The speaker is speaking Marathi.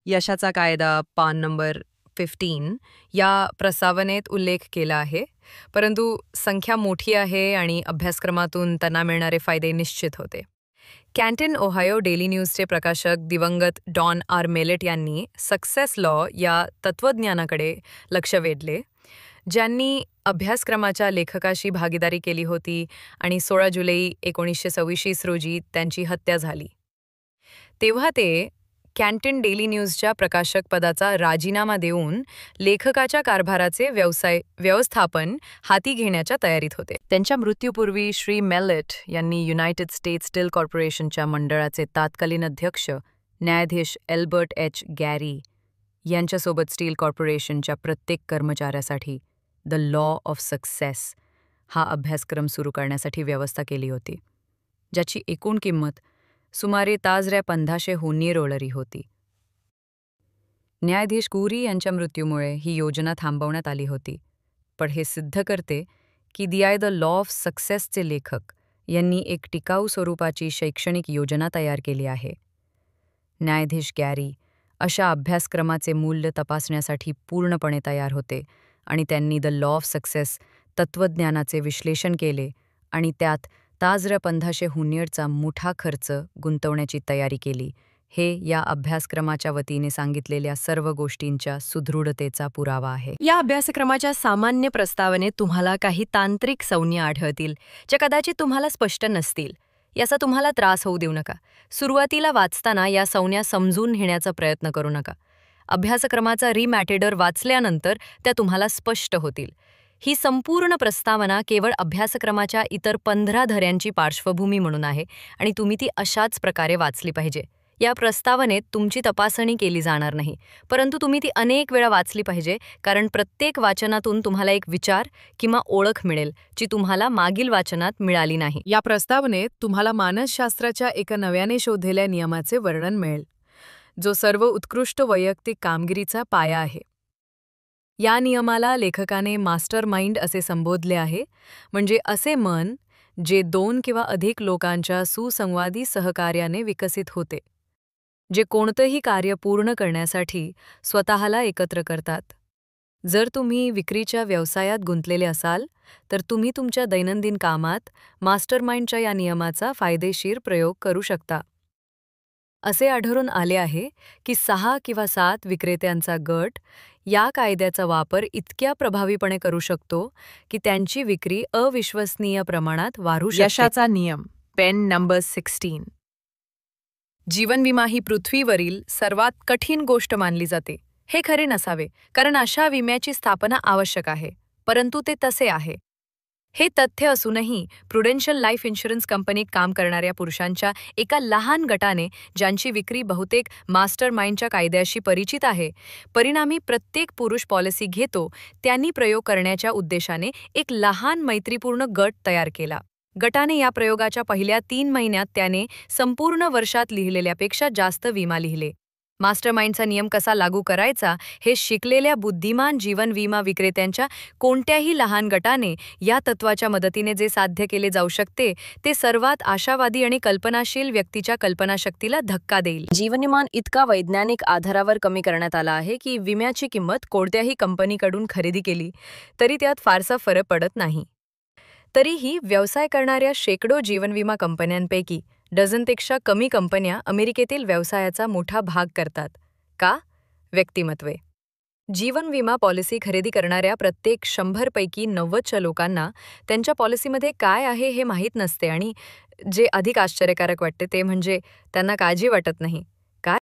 यशाचा कायदा पान नंबर 15 या प्रस्तावनेत उल्लेख केला आहे, परंतु संख्या मोठी आहे आणि अभ्यासक्रमातून त्यांना मिळणारे फायदे निश्चित होते. कॅन्टन ओहायो डेली न्यूजचे प्रकाशक दिवंगत डॉन आर मेलेट यांनी सक्सेस लॉ या तत्त्वज्ञानाकडे लक्ष वेधले, ज्यांनी अभ्यासक्रमाच्या लेखकाशी भागीदारी केली होती आणि 16 जुलै 1926 रोजी त्यांची हत्या झाली. तेव्हा ते कॅन्टन डेली न्यूजच्या प्रकाशक पदाचा राजीनामा देऊन लेखकाच्या कारभाराचे व्यवस्थापन हाती घेण्याच्या तयारीत होते. त्यांच्या मृत्यूपूर्वी श्री मेलेट यांनी युनायटेड स्टेट्स स्टील कॉर्पोरेशनच्या मंडळाचे तत्कालीन अध्यक्ष न्यायाधीश एल्बर्ट एच. गॅरी यांच्यासोबत स्टील कॉर्पोरेशनच्या प्रत्येक कर्मचाऱ्यासाठी द लॉ ऑफ सक्सेस हा अभ्यासक्रम सुरू करण्यासाठी व्यवस्था केली होती, ज्याची एकूण किंमत सुमारे ताजऱ्या 1500 $100 होती. न्यायाधीश गुरी यांच्या मृत्यूमुळे ही योजना थांबवण्यात आली होती, पण हे सिद्ध करते की द लॉ ऑफ सक्सेसचे लेखक यांनी एक टिकाऊ स्वरूपाची शैक्षणिक योजना तयार केली आहे. न्यायाधीश गॅरी अशा अभ्यासक्रमाचे मूल्य तपासण्यासाठी पूर्णपणे तयार होते आणि त्यांनी द लॉ ऑफ सक्सेस तत्त्वज्ञानाचे विश्लेषण केले आणि त्यात ताजऱ्या 1500 $100चा मोठा खर्च गुंतवण्याची तयारी केली. हे या अभ्यासक्रमाच्या वतीने सांगितलेल्या सर्व गोष्टींच्या सुदृढतेचा पुरावा आहे. या अभ्यासक्रमाच्या सामान्य प्रस्तावनेत तुम्हाला काही तांत्रिक संज्ञा आढळतील, ज्या कदाचित तुम्हाला स्पष्ट नसतील. याचा तुम्हाला त्रास होऊ देऊ नका. सुरुवातीला वाचताना या संज्ञा समजून घेण्याचा प्रयत्न करू नका. अभ्यासक्रमाचा रिमॅटेडर वाचल्यानंतर त्या तुम्हाला स्पष्ट होतील. ही संपूर्ण प्रस्तावना केवळ अभ्यासक्रमाच्या इतर 15 धड्यांची पार्श्वभूमी म्हणून आहे आणि तुम्ही ती अशाच प्रकारे वाचली पाहिजे. या प्रस्तावनेत तुमची तपासणी केली जाणार नाही, परंतु तुम्ही ती अनेक वेळा वाचली पाहिजे, कारण प्रत्येक वाचनातून तुम्हाला एक विचार किंवा ओळख मिळेल जी तुम्हाला मागील वाचनात मिळाली नाही. या प्रस्तावनेत तुम्हाला मानसशास्त्राच्या एका नव्याने शोधलेल्या नियमाचे वर्णन मिळेल, जो सर्व उत्कृष्ट वैयक्तिक कामगिरीचा पाया आहे. या नियमाला लेखकाने मास्टर माइंड असे संबोधले आहे, म्हणजे असे मन जे 2 किंवा अधिक लोकांच्या सुसंवादी सहकार्याने विकसित होते, जे कोणतेही कार्य पूर्ण करण्यासाठी स्वतःला एकत्र करतात. जर तुम्ही विक्रीच्या व्यवसायात गुंतलेले असाल तर तुम्ही तुमच्या दैनंदिन कामात मास्टरमाइंडच्या या नियमाचा फायदेशीर प्रयोग करू शकता. असे आढळून आले आहे की 6 किंवा 7 विक्रेत्यांचा गट या कायद्याचा वापर इतक्या प्रभावीपणे करू शकतो की त्यांची विक्री अविश्वसनीय प्रमाणात वाढू शकते. यशाचा नियम पेन नंबर 16. जीवन विमा ही पृथ्वीवरील सर्वात कठीण गोष्ट मानली जाते. हे खरे नसावे, कारण अशा विम्याची स्थापना आवश्यक आहे, परंतु ते तसे आहे. हे तथ्य असूनही प्रुडेन्शियल लाईफ इन्शुरन्स कंपनीत काम करणाऱ्या पुरुषांच्या एका लहान गटाने, ज्यांची विक्री बहुतेक मास्टर माइंडच्या कायद्याशी परिचित आहे, परिणामी प्रत्येक पुरुष पॉलिसी घेतो, त्यांनी प्रयोग करण्याच्या उद्देशाने एक लहान मैत्रीपूर्ण गट तयार केला. गटाने या प्रयोगाच्या पहिल्या 3 महिन्यात त्याने संपूर्ण वर्षात लिहिलेल्यापेक्षा जास्त विमा लिहिले. मास्टरमाइंडचा नियम कसा लागू करायचा हे शिकलेल्या बुद्धिमान जीवन विमा विक्रेत्यांच्या कोणत्याही लहान गटाने या तत्वाच्या मदतीने जे साध्य केले जाऊ शकते ते सर्वात आशावादी आणि कल्पनाशील व्यक्तीच्या कल्पनाशक्तीला धक्का देईल. जीवन विमा इतका वैज्ञानिक आधारावर कमी करण्यात आला आहे की विम्याची किंमत कोणत्याही कंपनीकडून खरेदी केली तरी त्यात फारसा फरक पडत नाही. तरीही व्यवसाय करणाऱ्या शेकडो जीवन विमा कंपन्यांपैकी डझनपेक्षा कमी कंपन्या अमेरिकेतील व्यवसायाचा मोठा भाग करतात. का? व्यक्तिमत्वे. जीवन विमा पॉलिसी खरेदी करणाऱ्या प्रत्येक 100 पैकी 90 लोकांना त्यांच्या पॉलिसीमध्ये काय आहे हे माहीत नसते, आणि जे अधिक आश्चर्यकारक वाटते ते म्हणजे त्यांना काळजी वाटत नाही